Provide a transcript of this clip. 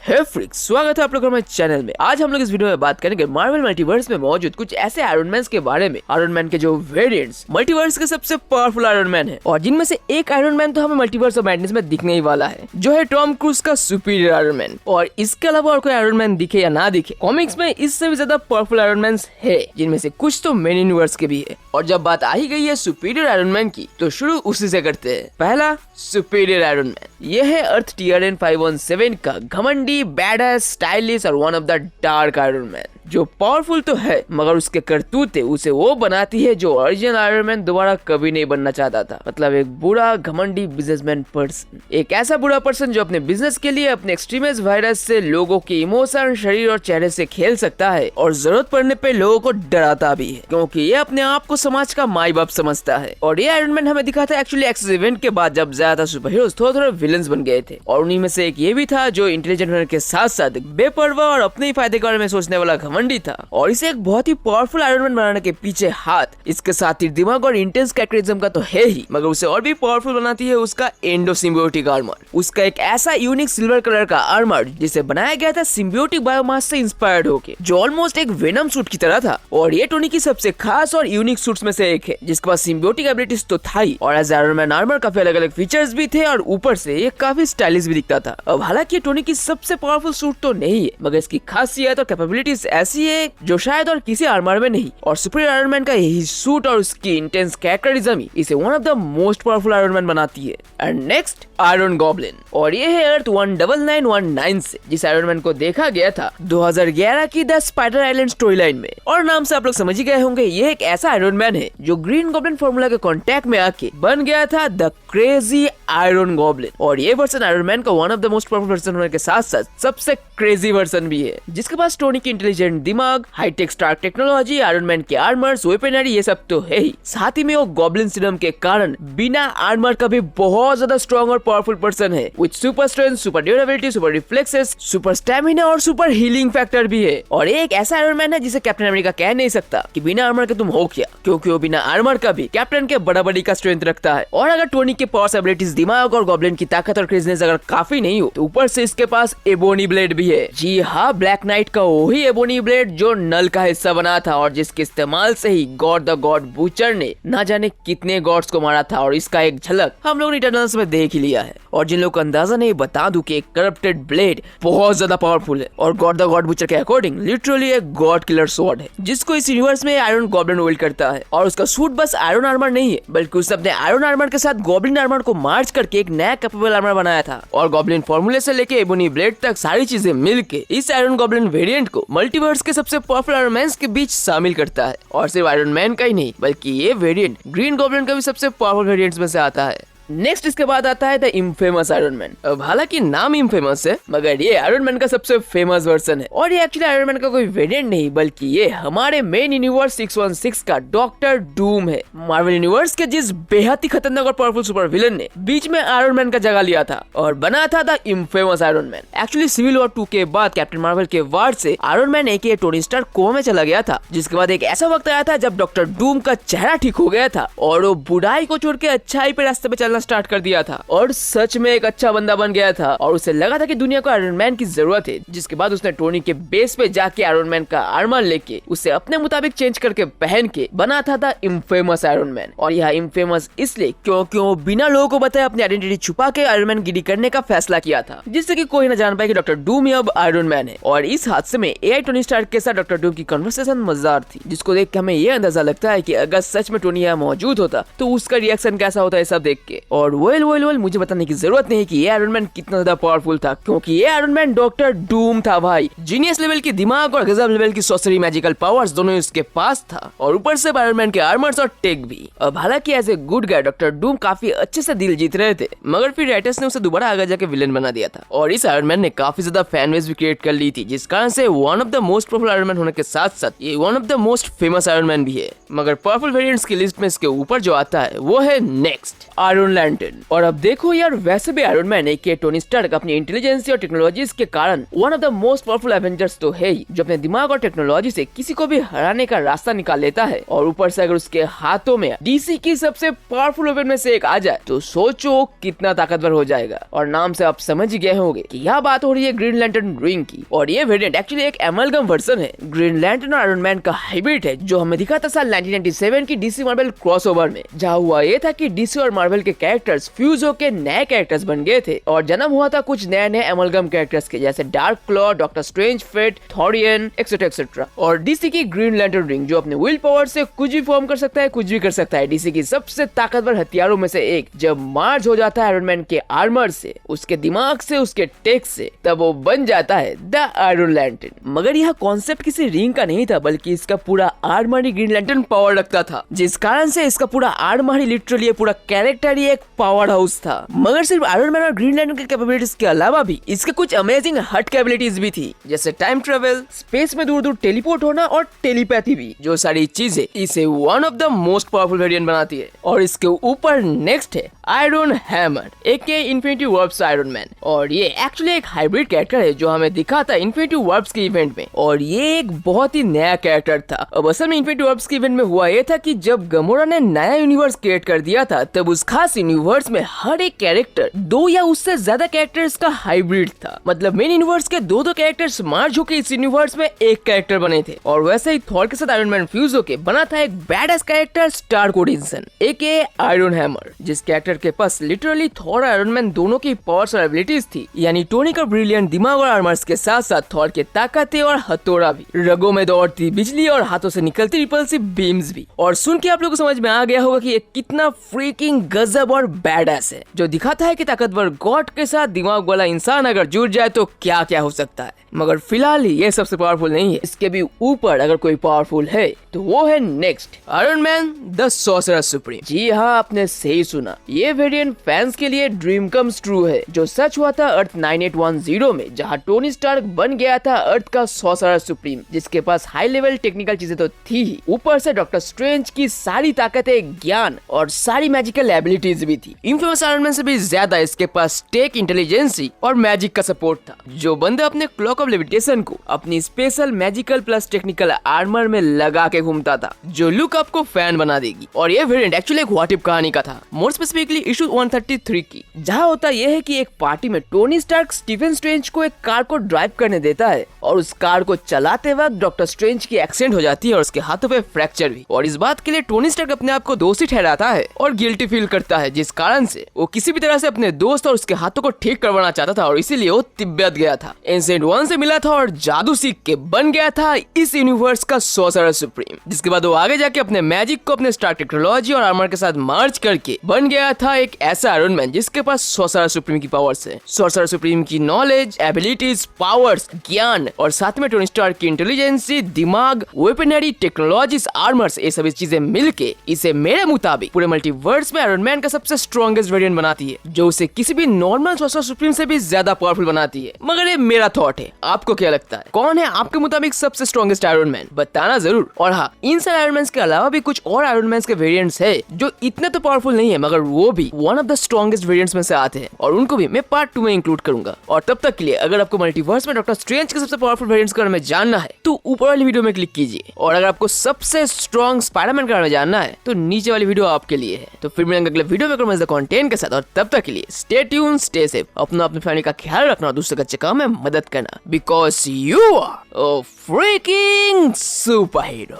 हे फ्रिक्स, स्वागत है आप लोगों का हमारे चैनल में। आज हम लोग इस वीडियो में बात करेंगे मार्वल मल्टीवर्स में मौजूद कुछ ऐसे आयरन मैन के बारे में। आयरन मैन के जो वेरिएंट्स मल्टीवर्स के सबसे पावरफुल आयरन मैन है, और जिनमें से एक आयरन मैन तो हमें मल्टीवर्स ऑफ मैडनेस में दिखने ही वाला है, जो है टॉम क्रूज का सुपीरियर आयरन मैन। और इसके अलावा और कोई आयरन मैन दिखे या ना दिखे, कॉमिक्स में इससे भी ज्यादा पावरफुल आयरन मैन है, जिनमें से कुछ तो मेन यूनिवर्स के भी है। और जब बात आ ही गई है सुपीरियर आयरन मैन की, तो शुरू उसी से करते हैं। पहला सुपीरियर आयरन मैन, यह है अर्थ TRN 517 का घमंडी, बैडएस, स्टाइलिश और one of the dark iron man, जो पावरफुल तो है मगर उसके करतूतें उसे वो बनाती है जो ओरिजिनल आयरन मैन दोबारा कभी नहीं बनना चाहता था। मतलब एक बुरा घमंडी बिजनेसमैन पर्सन, एक ऐसा बुरा पर्सन जो अपने बिजनेस के लिए अपने एक्सट्रीमिस्ट वायरस से लोगों के इमोशन, शरीर और चेहरे से खेल सकता है, और जरूरत पड़ने पे लोगों को डराता भी है, क्योंकि ये अपने आप को समाज का माई बाप समझता है। और ये आयरन मैन हमें दिखा था एक्चुअली एक्सेस इवेंट के बाद, जब ज्यादा सुपर हीरोज थोड़े विलन्स बन गए थे, और उन्हीं में से एक ये भी था जो इंटेलिजेंट होने के साथ साथ बेपरवाह और अपने ही फायदे के बारे में सोचने वाला घमंडी था। और इसे एक बहुत ही पावरफुल आयरन मैन बनाने के पीछे हाथ इसके साथ ही दिमाग और इंटेंस कैरेक्टरिज्म का तो है ही, मगर उसे और भी पावरफुल बनाती है उसका एंडो सिम्बियोटिक आर्मर। उसका एक ऐसा यूनिक सिल्वर कलर का आर्मर जिसे बनाया गया था सिम्बियोटिक बायोमास से इंस्पायर्ड होके, जो ऑलमोस्ट एक वेनम सूट की तरह था। और ये टोनी की सबसे खास और यूनिक सूट्स में से एक है, जिसके पास सिम्बियोटिक एबिलिटीज तो था ही, और एज आयरन मैन आर्मर काफी अलग अलग फीचर्स भी थे, और ऊपर से ये काफी स्टाइलिश भी दिखता था। अब हालांकि टोनी की सबसे पावरफुल सूट तो नहीं है, मगर इसकी खासियत और कैपेबिलिटीज ऐसी है जो शायद और किसी आर्मर में नहीं। और सुपीरियर आयरन मैन का यही सूट और उसकी इंटेंस कैरेक्टरिज्म ही इसे one of the most powerful iron man बनाती है। एंड नेक्स्ट आयरन गॉब्लिन, और ये है अर्थ 19919 से, जिस आयरन मैन को देखा गया था 2011 की the spider island story line में। और नाम से आप लोग समझ ही गए होंगे, ये एक ऐसा आयरन मैन है जो ग्रीन गॉब्लिन फॉर्मूला के कॉन्टेक्ट में आके बन गया था द क्रेजी आयरन गॉब्लिन। और ये वर्सन आयरन मैन का one of the most powerful version होने के साथ साथ सबसे क्रेजी वर्सन भी है, जिसके पास टोनी की इंटेलिजेंट दिमाग, high tech Stark technology, Iron Man के आर्मर्स, वेपनरी, ये सब तो है ही। साथ ही में वो गॉब्लिन सिरम के कारण बिना आर्मर का भी बहुत ज्यादा स्ट्रॉन्ग और पावरफुल पर्सन है, with super strength, super durability, super reflexes, super stamina और सुपर हीलिंग फैक्टर भी है। और एक ऐसा आयरन मैन है जिसे कैप्टन अमेरिका कह नहीं सकता कि बिना आर्मर के तुम हो क्या, क्योंकि वो बिना आर्मर का भी कैप्टन के बराबरी का स्ट्रेंथ रखता है। और अगर टोनी के पास एबिलिटीज, दिमाग और गॉब्लिन की ताकत और क्रेजीनेस अगर काफी नहीं हो, तो ऊपर से इसके पास एबोनी ब्लेड भी है। जी हाँ, ब्लैक नाइट का वही एबोनी ब्लेड जो नल का हिस्सा बना था, और जिसके इस्तेमाल से ही गॉड द गॉड बूचर ने ना जाने कितने गॉड्स को मारा था। और इसका एक झलक हम लोग इटर्नल्स में देख ही लिया है। और जिन लोगों को अंदाजा नहीं, बता दूं कि एक करप्टेड ब्लेड बहुत ज्यादा पावरफुल है, और गॉड द गॉड बूचर के अकॉर्डिंग लिटरली एक गॉड किलर स्वॉर्ड है, जिसको इस यूनिवर्स में आयरन गॉब्लिन विल्ड करता है। और उसका सूट बस आयरन आर्मर नहीं है, बल्कि उसने अपने आयरन आर्मर के साथ गॉब्लिन आर्मर को मार्च करके एक नया कैपेबल आर्मर बनाया था। और गॉब्लिन फॉर्मूले से लेके एबोनी ब्लेड तक सारी चीजें मिलके इस आयरन गॉब्लिन वेरिएंट को मल्टीवर्स के सबसे पावरफुल आयरन मैन के बीच शामिल करता है। और सिर्फ आयरन मैन का ही नहीं, बल्कि ये वेरिएंट ग्रीन गॉब्लिन का भी सबसे पावरफुल वेरिएंट्स में से आता है। नेक्स्ट इसके बाद आता है द इनफेमस आयरन मैन। अब हालांकि नाम इनफेमस है, मगर ये आयरन मैन का सबसे फेमस वर्जन है। और ये एक्चुअली आयरन मैन का कोई वेरिएंट नहीं, बल्कि ये हमारे मेन यूनिवर्स 616 का डॉक्टर डूम है। मार्वल यूनिवर्स के जिस बेहद ही खतरनाक और पावरफुल सुपर विलन ने बीच में आयरन मैन का जगह लिया था और बना था the infamous Iron Man. Actually Civil War 2 के बाद कैप्टन मार्वल के वार से Iron Man aka Tony Stark coma में चला गया था, जिसके बाद एक ऐसा वक्त आया था जब डॉक्टर डूम का चेहरा ठीक हो गया था, और वो बुराई को छोड़ के अच्छाई पे रास्ते पे चलना स्टार्ट कर दिया था, और सच में एक अच्छा बंदा बन गया था। और उसे लगा था कि दुनिया को आयरन मैन की जरूरत है, जिसके बाद उसने टोनी के बेस पे जाके आयरन मैन का आर्मर लेके उसे अपने मुताबिक चेंज करके पहन के बना था द इनफेमस आयरन मैन। और यह इनफेमस इसलिए क्योंकि वो बिना लोगों को बताए अपनी आइडेंटिटी छुपा के आयरन मैन गिरी करने का फैसला किया था, जिससे कि कोई न जान पाए कि डॉक्टर डूम अब आयरन मैन है। और इस हादसे में एआई टोनी स्टार्क के साथ डॉक्टर डूम की कन्वर्सेशन मजेदार थी, जिसको देख के हमें ये अंदाजा लगता है कि अगर सच में टोनी यहाँ मौजूद होता तो उसका रिएक्शन कैसा होता है सब देख के। और वेल मुझे बताने की जरूरत नहीं कि ये आयरन मैन कितना ज्यादा पावरफुल था, क्योंकि ये आयरन मैन डॉक्टर डूम था भाई। जीनियस लेवल की दिमाग और गजब लेवल की सॉर्सरी मैजिकल पावर्स दोनों इसके पास था, और ऊपर से आयरन मैन के आर्मर्स और टेक भी। अब हालांकि as a good guy Doctor Doom काफी अच्छे से दिल जीत रहे थे, मगर फिर राइटर्स ने उसे दोबारा आगे जाके विलेन बना दिया था। और इस आयरन मैन ने काफी ज्यादा फैन बेस भी क्रिएट कर ली थी, जिस कारण से one of the most powerful iron man होने के साथ साथ ये one of the most famous iron man भी है। मगर पावरफुल वेरिएंट्स की लिस्ट में इसके ऊपर जो आता है वो है नेक्स्ट आयरन लैंटर्न। और अब देखो यार, वैसे भी आयरन मैन के टोनी स्टार्क अपनी इंटेलिजेंस और टेक्नोलॉजीज के कारण one of the most powerful Avengers तो है ही, जो अपने दिमाग और टेक्नोलॉजी से किसी को भी हराने का रास्ता निकाल लेता है। और ऊपर से अगर उसके हाथों में डीसी की सबसे पावरफुल वेपन में से एक आ जाए तो सोचो कितना ताकतवर हो जाएगा। और नाम से आप समझ ही गए होंगे कि यह बात हो रही है ग्रीन लैंटर्न रिंग की। और ये वेरिएंट एक्चुअली एक एमलगम वर्जन है, ग्रीन लैंटर्न और आयरन मैन का हाइब्रिड है, जो हमें दिखा था साल 1997 की डीसी मार्वल क्रॉसओवर में। जहाँ हुआ ये था कि डीसी और मार्वल के कैरेक्टर्स फ्यूज होकर नए कैरेक्टर्स बन गए थे और जन्म हुआ था कुछ नए नए एमलगम कैरेक्टर्स के, जैसे dark claw, doctor strange, fate, Thorion etcetera etcetera. और डीसी की ग्रीन लैंटर्न रिंग जो अपने विल पावर से कुछ भी फॉर्म कर सकता है, कुछ भी कर सकता है। डीसी की सबसे ताकतवर हथियारों में से एक जब मार्च हो जाता है आयरन मैन के आर्मर से, उसके दिमाग से, उसके टेक से, तब वो बन जाता है द आयरन लैंटर्न। मगर यह कॉन्सेप्ट किसी रिंग का नहीं था, बल्कि इसका पूरा आर्मर ही ग्रीन लैंटर्न पावर रखता था, जिस कारण से इसका पूरा आर्मर ही लिटरली पूरा कैरेक्टर ही एक पावर हाउस था। मगर सिर्फ आयरन मैन और ग्रीन लैंटर्न की कैपेबिलिटीज के अलावा भी इसके कुछ अमेजिंग हट कैपेबिलिटीज भी थी, जैसे टाइम ट्रेवल, स्पेस में दूर दूर टेलीपोर्ट होना और टेलीपैथी भी, जो सारी चीजें इसे one of the most powerful variant बनाती है। और इसके ऊपर नेक्स्ट है आयरन हैमर एके इन्फिनिटी वर्ब्स आयरन मैन। और ये एक्चुअली एक हाइब्रिड कैरेक्टर है जो हमें दिखा था इन्फिनिटी वर्ब्स के इवेंट में, और ये एक बहुत ही नया कैरेक्टर था। अब असल में इन्फिनिटी वर्ब्स के इवेंट में हुआ ये था कि जब गमोरा ने नया यूनिवर्स क्रिएट कर दिया था, तब उस खास यूनिवर्स में हर एक कैरेक्टर दो या उससे ज्यादा कैरेक्टर्स का हाइब्रिड था। मतलब मेन यूनिवर्स के दो कैरेक्टर्स मार्ज होकर इस यूनिवर्स में एक कैरेक्टर बने थे। और वैसे ही थॉर के साथ आयरन मैन फ्यूज होकर बना था एक बैडएस कैरेक्टर स्टार्क ओडिंसन एके आयरन हैमर, जिस कैरेक्टर के पास लिटरली थॉर और आयरन मैन दोनों की पावर्स और एबिलिटीज थी। यानी टोनी का ब्रिलियंट दिमाग और आर्मर्स के साथ साथ थॉर के ताकतें और हथौड़ा भी, रगों में दौड़ती बिजली और हाथों से निकलती रिपल्सिव बीम्स भी। और सुन के आप लोगों को समझ में आ गया होगा कि ये कितना फ्रीकिंग गजब और बैडएस है, जो दिखाता है कि ताकतवर गॉड के साथ दिमाग वाला इंसान अगर जुड़ जाए तो क्या क्या हो सकता है। मगर फिलहाल ये सबसे पावरफुल नहीं है, इसके भी ऊपर अगर कोई पावरफुल है तो वो है next iron man the sorcerer supreme. जी हाँ, आपने सही सुना, ये वेरिएंट फैंस के लिए ड्रीम कम्स ट्रू है, जो सच हुआ था अर्थ 9810 में, जहाँ टोनी स्टार्क बन गया था अर्थ का सॉर्सरर सुप्रीम, जिसके पास हाई लेवल टेक्निकल चीजें तो थी ही, ऊपर से डॉक्टर स्ट्रेंज की सारी ताकतें, ज्ञान और सारी मैजिकल एबिलिटीज भी थी। इनफेमस आयरन मैन से भी ज्यादा इसके पास टेक, इंटेलिजेंसी और मैजिक का सपोर्ट था। जो बंदा अपने क्लॉक ऑफ लेविटेशन को अपनी special magical plus technical armour में लगा के घूमता था, जो लुक आपको फैन बना देगी। और ये वेरिएंट एक्चुअली एक व्हाट इफ कहानी का था, मोर स्पेसिफिकली इशू 133 की, जहाँ होता यह है कि एक पार्टी में टोनी स्टार्क स्टीफन स्ट्रेंज को एक कार को ड्राइव करने देता है, और उस कार को चलाते वक्त डॉक्टर स्ट्रेंज की एक्सीडेंट हो जाती है और उसके हाथों पे फ्रैक्चर भी। और इस बात के लिए टोनी स्टार्क अपने आप को दोषी ठहराता है और गिल्टी फील करता है, जिस कारण से वो किसी भी तरह से अपने दोस्त और उसके हाथों को ठीक करवाना चाहता था, और इसीलिए वो तिब्बत गया था, एंशिएंट वन से मिला था और जादू सीख के बन गया था इस यूनिवर्स का सॉर्सरर सुप्रीम। जिसके बाद वो आगे जाके अपने मैजिक को अपने स्टार्क टेक्नोलॉजी और आर्मर के साथ मर्ज करके बन गया था एक ऐसा आयरन मैन जिसके पास सॉर्सरर सुप्रीम की पावर्स है। सॉर्सरर सुप्रीम की नॉलेज, एबिलिटीज, पावर्स, ज्ञान और साथ में टोनी स्टार्क की इंटेलिजेंसी, दिमाग, वेपनरी, टेक्नोलॉजीज, आर्मर्स, ये सभी चीजें मिलके इसे मेरे मुताबिक पूरे मल्टीवर्स में आयरन मैन का सबसे स्ट्रॉन्गेस्ट वेरिएंट बनाती है, जो उसे किसी भी नॉर्मल सॉर्सरर सुप्रीम से भी ज्यादा पावरफुल बनाती है। मगर ये मेरा थॉट है, आपको क्या लगता है? कौन है आपके मुताबिक सबसे स्ट्रॉन्गेस्ट आयरन मैन? बताना जरूर। और हाँ, इन सारे आयरन मैन के अलावा भी कुछ और आयरन मैन के वेरिएंट्स है जो इतने तो पावरफुल नहीं है, मगर वो भी one of the strongest variants में से आते हैं, और उनको भी मैं पार्ट 2 में इंक्लूड करूंगा। और तब तक के लिए अगर आपको मल्टीवर्स में डॉक्टर स्ट्रेंज के सबसे पावरफुल वेरिएंट्स के बारे में जानना है तो ऊपर वाली वीडियो में क्लिक कीजिए, और अगर आपको सबसे स्ट्रॉन्ग स्पाइडरमैन के बारे में जानना है तो नीचे वाली वीडियो आपके लिए है। तो फिर मिलेंगे अगले वीडियो में मजेदार कंटेंट के साथ, और तब तक के लिए स्टे ट्यून, स्टे सेफ, अपनी फैमिली का ख्याल रखना और दूसरे के अच्छे काम में मदद करना, because you are a freaking superhero.